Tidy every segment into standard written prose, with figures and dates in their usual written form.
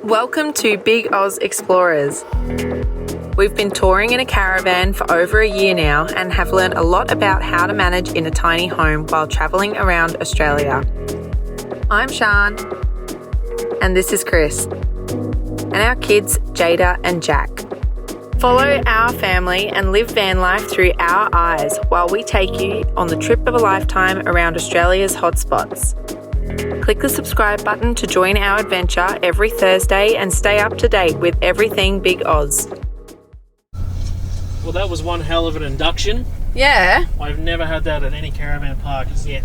Welcome to Big Oz Explorers. We've been touring in a caravan for over a year now and have learned a lot about how to manage in a tiny home while travelling around Australia. I'm Shan, and this is Chris, and our kids Jada and Jack. Follow our family and live van life through our eyes while we take you on the trip of a lifetime around Australia's hotspots. Click the subscribe button to join our adventure every Thursday and stay up to date with everything Big Oz. Well, that was one hell of an induction. Yeah. I've never had that at any caravan park as yet.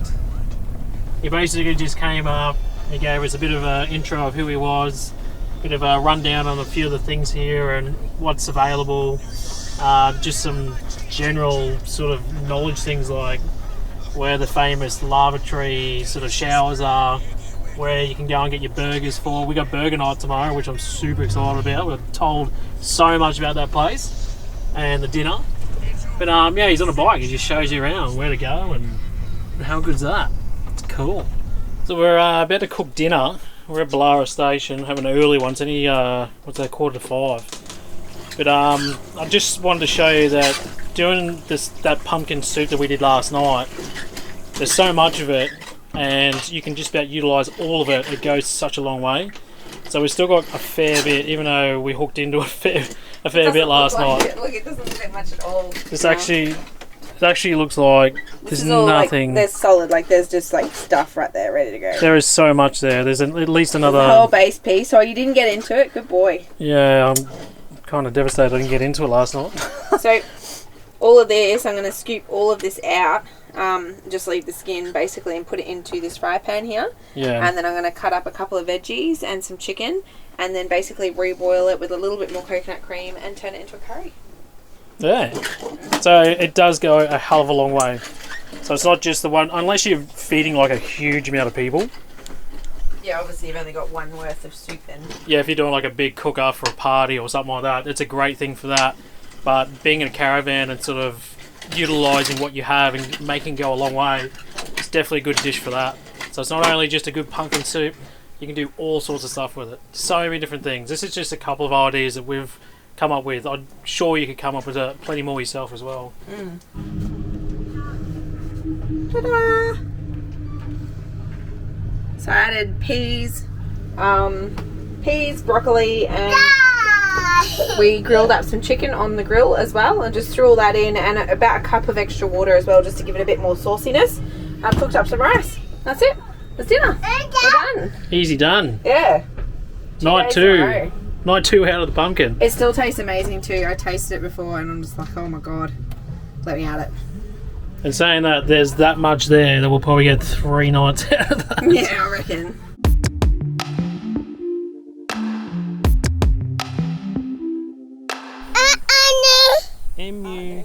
He basically just came up, he gave us a bit of an intro of who he was, a bit of a rundown on a few of the things here and what's available, just some general sort of knowledge things like where the famous lavatory sort of showers are, where you can go and get your burgers for. We got burger night tomorrow, which I'm super excited about. We're told so much about that place and the dinner. But yeah, he's on a bike. He just shows you around where to go and how good's that? It's cool. So we're about to cook dinner. We're at Bullara Station, having an early one. It's only, what's that, 4:45. But I just wanted to show you that doing that pumpkin soup that we did last night, there's so much of it and you can just about utilise all of it. It goes such a long way. So we've still got a fair bit, even though we hooked into a fair bit last night. Look, it doesn't look like much at all. It actually looks like there's nothing. There's solid, there's just stuff right there ready to go. There is so much there. There's at least another... The whole base piece. Oh, you didn't get into it? Good boy. Yeah, I'm kind of devastated I didn't get into it last night. So, all of this, I'm going to scoop all of this out, just leave the skin basically and put it into this fry pan here. Yeah. And then I'm going to cut up a couple of veggies and some chicken and then basically reboil it with a little bit more coconut cream and turn it into a curry. Yeah. So it does go a hell of a long way. So it's not just the one, unless you're feeding a huge amount of people. Yeah, obviously you've only got one worth of soup then. Yeah, if you're doing a big cook-up for a party or something like that, it's a great thing for that. But being in a caravan and sort of utilising what you have and making it go a long way, it's definitely a good dish for that. So it's not only just a good pumpkin soup, you can do all sorts of stuff with it. So many different things. This is just a couple of ideas that we've come up with. I'm sure you could come up with plenty more yourself as well. Ta-da! So I added peas, broccoli, and we grilled up some chicken on the grill as well, and just threw all that in, and about a cup of extra water as well, just to give it a bit more sauciness. I cooked up some rice. That's it. That's dinner. We're done. Easy done. Yeah. Night two. Night two out of the pumpkin. It still tastes amazing too. I tasted it before, and I'm just like, oh my god, let me at it. And saying that, there's that much there that we'll probably get 3 nights out of that. Yeah, I reckon. Emu.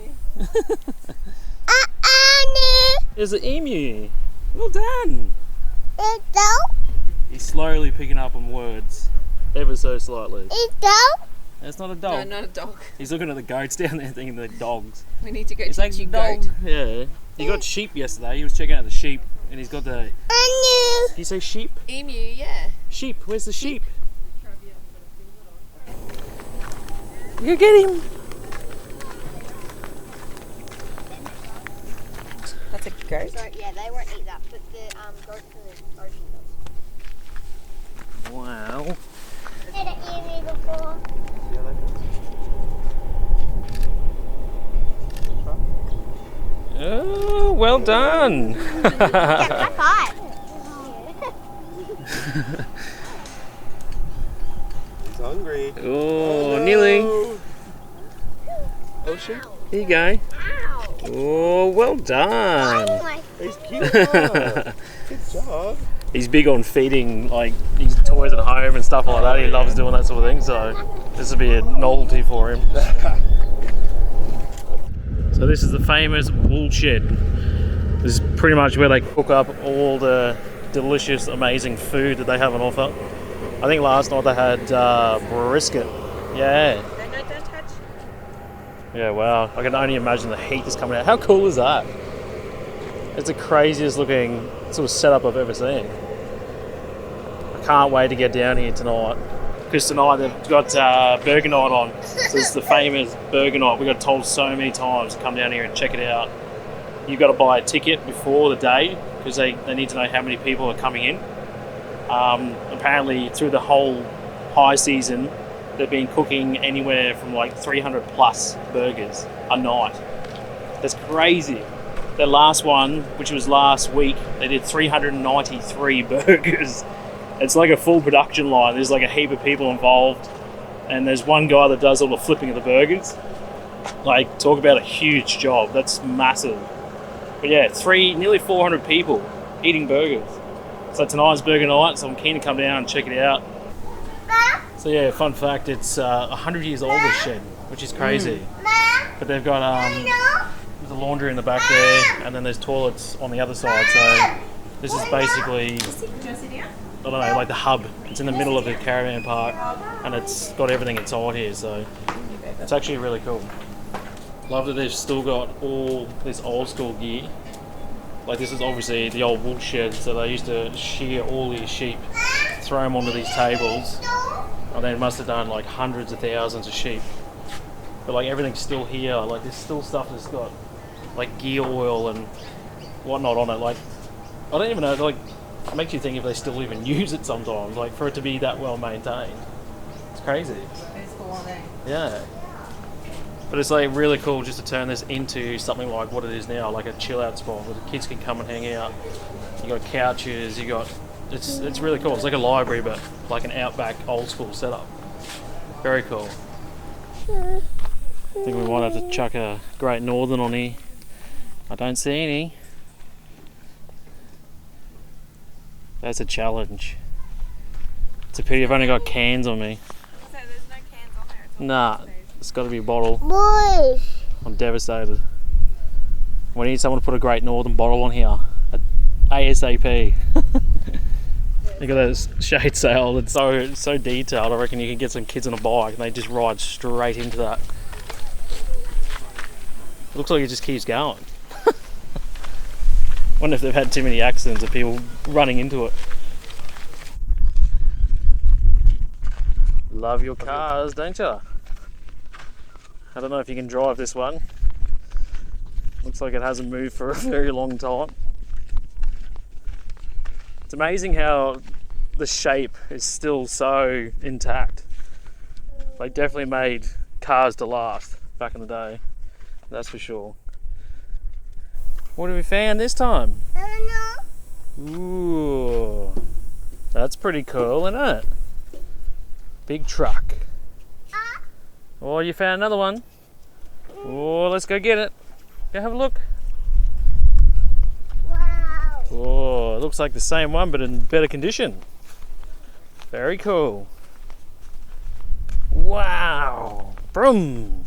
There's an emu. Well done. He's slowly picking up on words, ever so slightly. That's not a dog. No, not a dog. He's looking at the goats down there thinking they're dogs. We need to go It's teach you dog. goat. Yeah. He got sheep yesterday. He was checking out the sheep and he's got the... Did you say sheep? Emu, yeah. Sheep. Where's the sheep? You get him. That's a goat. So, yeah, they won't eat that, but the goats in the ocean does. Wow. Had an emu before. Oh, well done. Yeah, high five. He's hungry. Oh, nearly. Oh shit. Here you go. Oh, well done. He's cute. Good job. He's big on feeding his toys at home and stuff like that. He loves doing that sort of thing, so this will be a novelty for him. So this is the famous wool shed. This is pretty much where they cook up all the delicious, amazing food that they have on offer. I think last night they had brisket. Yeah. No, don't touch. Yeah, wow. I can only imagine the heat that's coming out. How cool is that? It's the craziest looking sort of setup I've ever seen. I can't wait to get down here tonight. because tonight they've got burger night on. So it's the famous burger night. We got told so many times to come down here and check it out. You've got to buy a ticket before the day because they need to know how many people are coming in. Apparently through the whole high season, they've been cooking anywhere from like 300 plus burgers a night. That's crazy. The last one, which was last week, they did 393 burgers. It's like a full production line. There's like a heap of people involved, and there's one guy that does all the flipping of the burgers. Like, talk about a huge job. That's massive. But yeah, nearly 400 people eating burgers. So tonight's burger night, so I'm keen to come down and check it out. So yeah, fun fact, it's 100 years old, this shed, which is crazy. But they've got there's a laundry in the back there, and then there's toilets on the other side. So this is basically, I don't know, like the hub. It's in the middle of the caravan park, and it's got everything inside here. So it's actually really cool. Love that they've still got all this old school gear. Like, this is obviously the old wool shed, so they used to shear all these sheep, throw them onto these tables, and they must have done like hundreds of thousands of sheep. But like, everything's still here. Like, there's still stuff that's got like gear oil and whatnot on it. Like, I don't even know, like, it makes you think if they still even use it sometimes, like, for it to be that well maintained. It's crazy. It's cool, yeah. But it's like really cool just to turn this into something like what it is now, like a chill out spot where the kids can come and hang out. You got couches, you got, it's really cool. It's like a library, but like an outback old school setup. Very cool. I think we might have to chuck a Great Northern on here. I don't see any. That's a challenge. It's a pity I've only got cans on me. So there's no cans on there? Nah, it's got to be a bottle. Boy. I'm devastated. We need someone to put a Great Northern bottle on here. ASAP. Look at this shade sail. It's so detailed. I reckon you can get some kids on a bike and they just ride straight into that. It looks like it just keeps going. Wonder if they've had too many accidents of people running into it. Love your cars, don't you? I don't know if you can drive this one. Looks like it hasn't moved for a very long time. It's amazing how the shape is still so intact. They definitely made cars to last back in the day, that's for sure. What have we found this time? I don't know. Ooh, that's pretty cool, isn't it? Big truck. Oh, you found another one. Oh, let's go get it. Go have a look. Wow. Oh, it looks like the same one, but in better condition. Very cool. Wow. Vroom.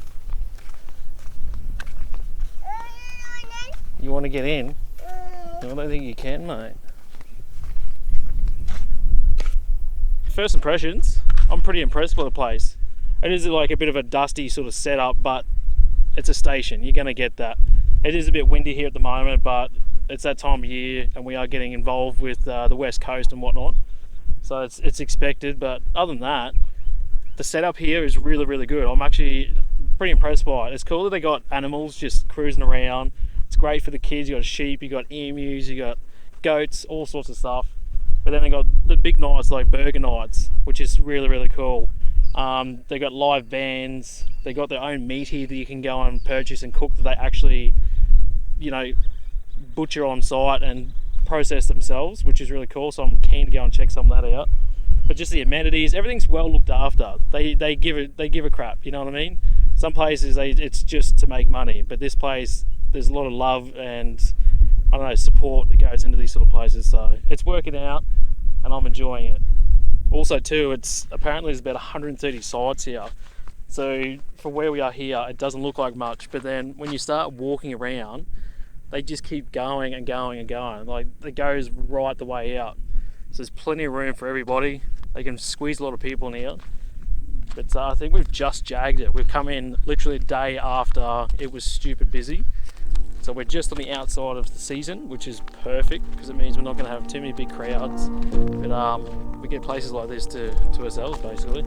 You want to get in? I don't think you can, mate. First impressions, I'm pretty impressed by the place. It is like a bit of a dusty sort of setup, but it's a station. You're going to get that. It is a bit windy here at the moment, but it's that time of year and we are getting involved with the West Coast and whatnot. So it's expected, but other than that, the setup here is really, really good. I'm actually pretty impressed by it. It's cool that they got animals just cruising around. It's great for the kids. You got sheep, you got emus, you got goats, all sorts of stuff. But then they got the big nights like burger nights, which is really, really cool. They got live bands. They got their own meat here that you can go and purchase and cook that they actually, you know, butcher on site and process themselves, which is really cool. So I'm keen to go and check some of that out. But just the amenities, everything's well looked after. They give a crap. You know what I mean? Some places it's just to make money, but this place, there's a lot of love and, I don't know, support that goes into these sort of places. So it's working out and I'm enjoying it. Also too, apparently there's about 130 sites here. So for where we are here, it doesn't look like much, but then when you start walking around, they just keep going and going and going. Like, it goes right the way out. So there's plenty of room for everybody. They can squeeze a lot of people in here. But I think we've just jagged it. We've come in literally a day after it was stupid busy. So we're just on the outside of the season, which is perfect because it means we're not going to have too many big crowds. But we get places like this to ourselves basically.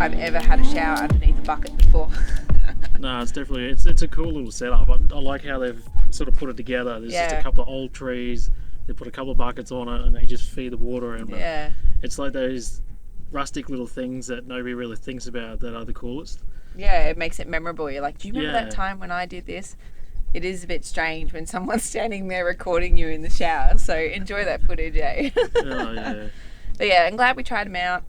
I've ever had a shower underneath a bucket before. No, it's definitely, it's a cool little setup. I like how they've sort of put it together. There's just a couple of old trees, they put a couple of buckets on it and they just feed the water in. But it's like those rustic little things that nobody really thinks about that are the coolest. Yeah, it makes it memorable. You're like, do you remember that time when I did this? It is a bit strange when someone's standing there recording you in the shower, so enjoy that footage, eh? Oh, yeah. But yeah, I'm glad we tried them out.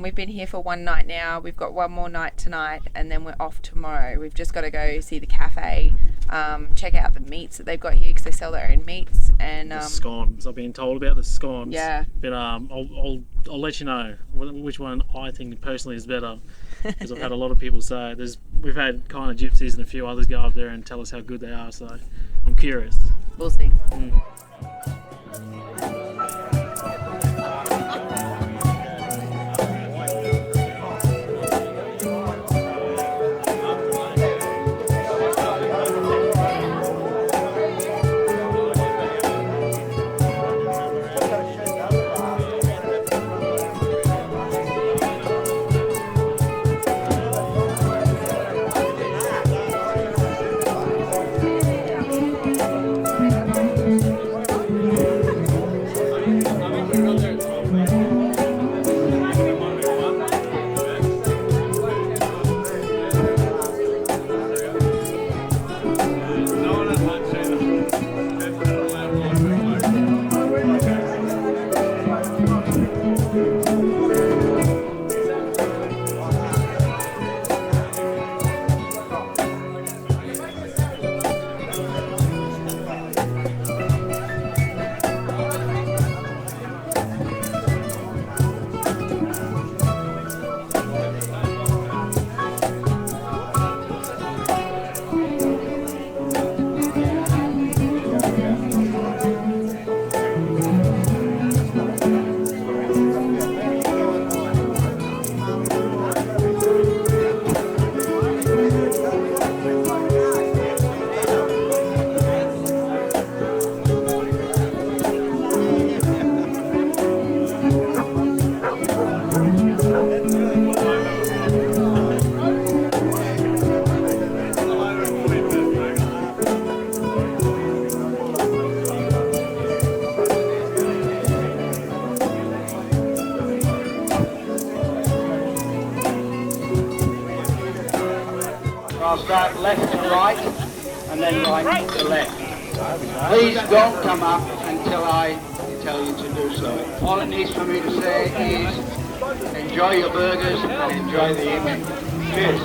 We've been here for one night now. We've got one more night tonight and then we're off tomorrow. We've just got to go see the cafe, check out the meats that they've got here because they sell their own meats. And the scones. I've been told about the scones. Yeah. But I'll let you know which one I think personally is better because I've had a lot of people say it. We've had kind of gypsies and a few others go up there and tell us how good they are, so I'm curious. We'll see. I'll start left to right and then right to left. Please don't come up until I tell you to do so. All it needs for me to say is enjoy your burgers and enjoy the evening. Cheers.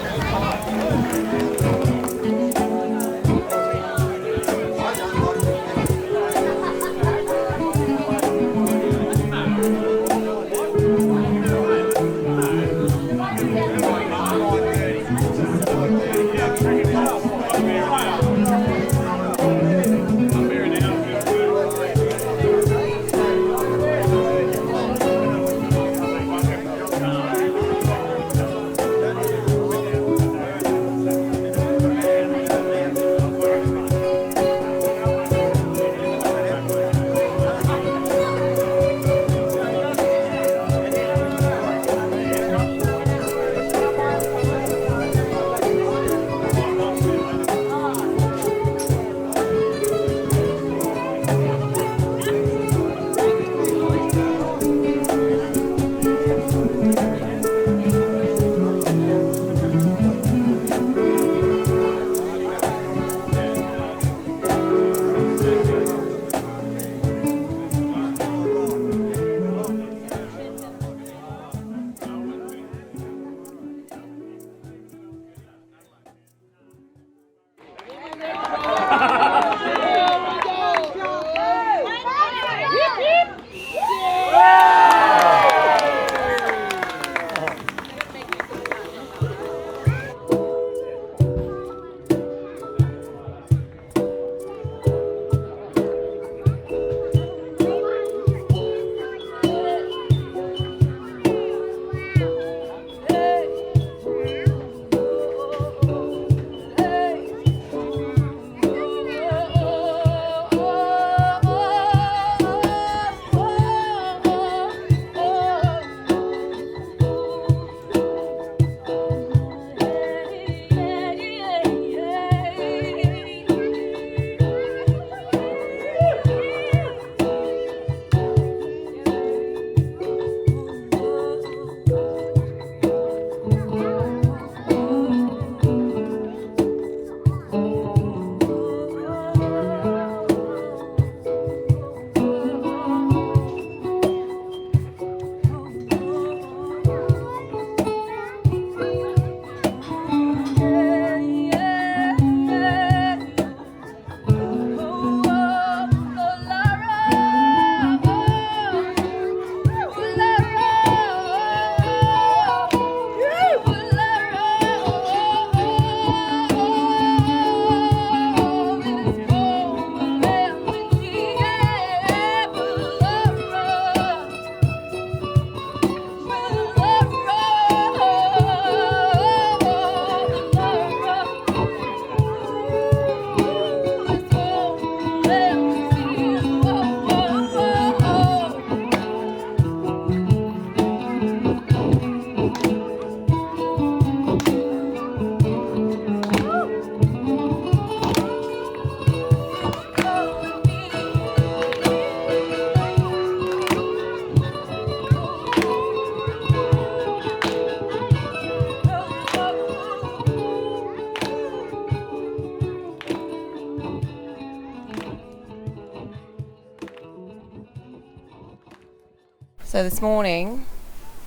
So this morning,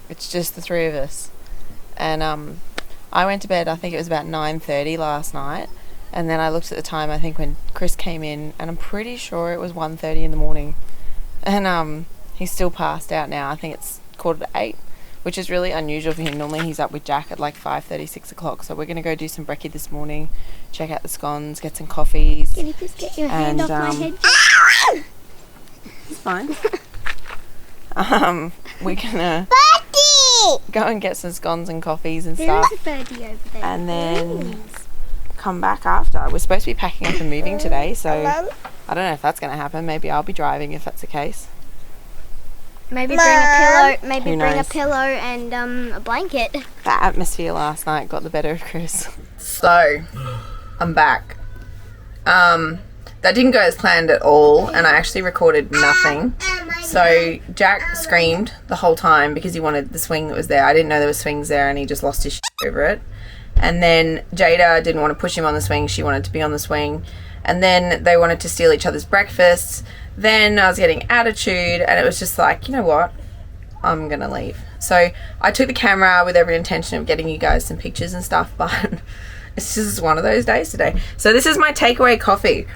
it's just the three of us. And I went to bed, I think it was about 9:30 last night. And then I looked at the time, I think when Chris came in, and I'm pretty sure it was 1:30 in the morning. And he's still passed out now. I think it's 7:45, which is really unusual for him. Normally he's up with Jack at like 5:30, 6 o'clock. So we're going to go do some brekkie this morning, check out the scones, get some coffees. Can you just get your hand off my head? It's fine. We're gonna go and get some scones and coffees and There stuff, is a birdie over there. and then come back after. We're supposed to be packing up and moving today, so I don't know if that's gonna happen. Maybe I'll be driving if that's the case. Maybe bring a pillow. Maybe Who bring a knows? pillow and a blanket. The atmosphere last night got the better of Chris. So, I'm back. That didn't go as planned at all, and I actually recorded nothing. So Jack screamed the whole time because he wanted the swing that was there. I didn't know there were swings there, and he just lost his shit over it. And then Jada didn't want to push him on the swing. She wanted to be on the swing. And then they wanted to steal each other's breakfasts. Then I was getting attitude, and it was just like, you know what? I'm going to leave. So I took the camera with every intention of getting you guys some pictures and stuff, but it's just one of those days today. So this is my takeaway coffee.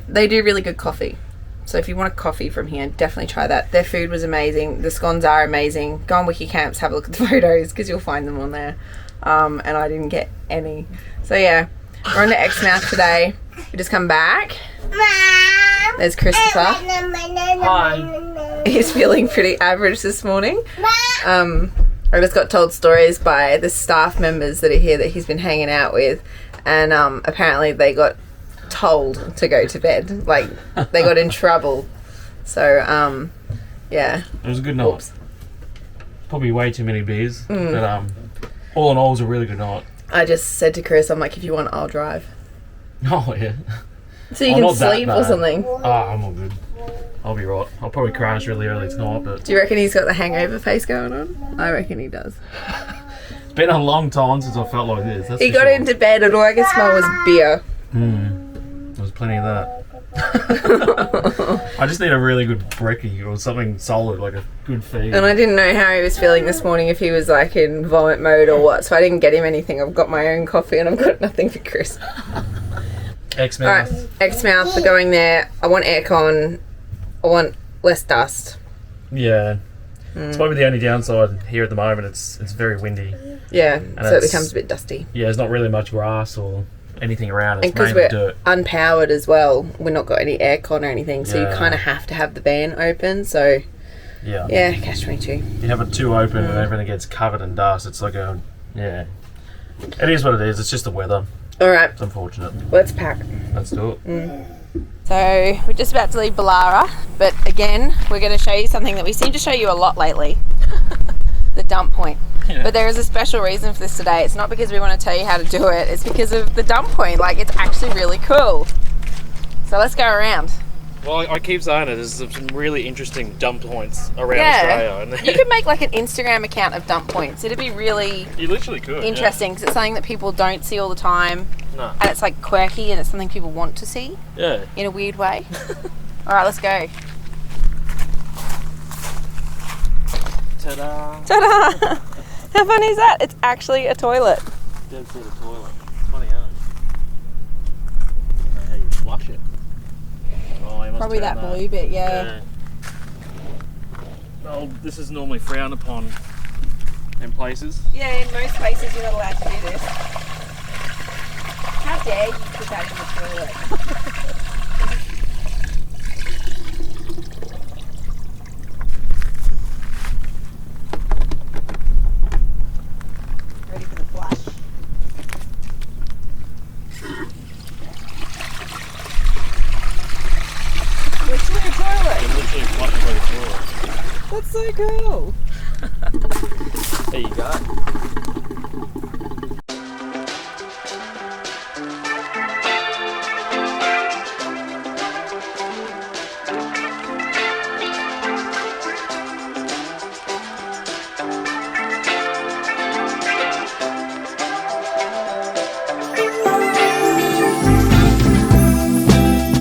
They do really good coffee. So if you want a coffee from here, definitely try that. Their food was amazing. The scones are amazing. Go on Wiki Camps, have a look at the photos because you'll find them on there. And I didn't get any. So yeah, we're on to Exmouth today. We just come back. There's Christopher. Hi. He's feeling pretty average this morning. I just got told stories by the staff members that are here that he's been hanging out with, and apparently they got told to go to bed. Like, they got in trouble. So yeah, It was a good night. Oops. Probably way too many beers, but all in all, it was a really good night. I just said to Chris, I'm like, if you want, I'll drive, Oh yeah. so you Oh, can not that sleep or bad. something. I'm all good. I'll be right. I'll probably crash really early tonight, but Do you reckon he's got the hangover face going on? I reckon he does. it's been a long time since I felt like this. That's He for got sure. into bed and all I could smell was beer. There was plenty of that. I just need a really good brekkie or something solid, like a good feed. And I didn't know how he was feeling this morning, if he was like in vomit mode or what, so I didn't get him anything. I've got my own coffee and I've got nothing for Chris. Exmouth. Alright, Exmouth, we're going there. I want aircon. I want less dust. Yeah. It's probably the only downside here at the moment. It's very windy. Yeah, so it it's- becomes a bit dusty. Yeah, there's not really much grass or anything around. And It's because mainly we're dirt. unpowered as well, we're not got any aircon or anything, so you Yeah. kind of have to have the van open. So Yeah. yeah, catch-22. You have it too open and everything gets covered in dust. It's like a It is what it is. It's just the weather. All right, It's unfortunate. let's pack. Let's do it. So we're just about to leave Bullara, but again, we're going to show you something that we seem to show you a lot lately. The dump point. Yeah. But there is a special reason for this today. It's not because we want to tell you how to do it, it's because of the dump point. Like, it's actually really cool. So let's go around. Well, I keep saying it. There's some really interesting dump points around Yeah. Australia. You could make like an Instagram account of dump points. It'd be really You literally could. interesting because it's something that people don't see all the time, Yeah. and it's like quirky and it's something people want to see Yeah. in a weird way. All right, let's go. Ta-da. Ta-da! How funny is that? It's actually a toilet. Dead set of toilet. It's funny, huh? How you flush it? Oh, you must Probably turn that blue bit, yeah. Yeah. Well, this is normally frowned upon in places. Yeah, in most places you're not allowed to do this. How dare you put that in the toilet? Ready for the flush. It's like a toilet. You literally flush it like a toilet. That's so cool. There you go.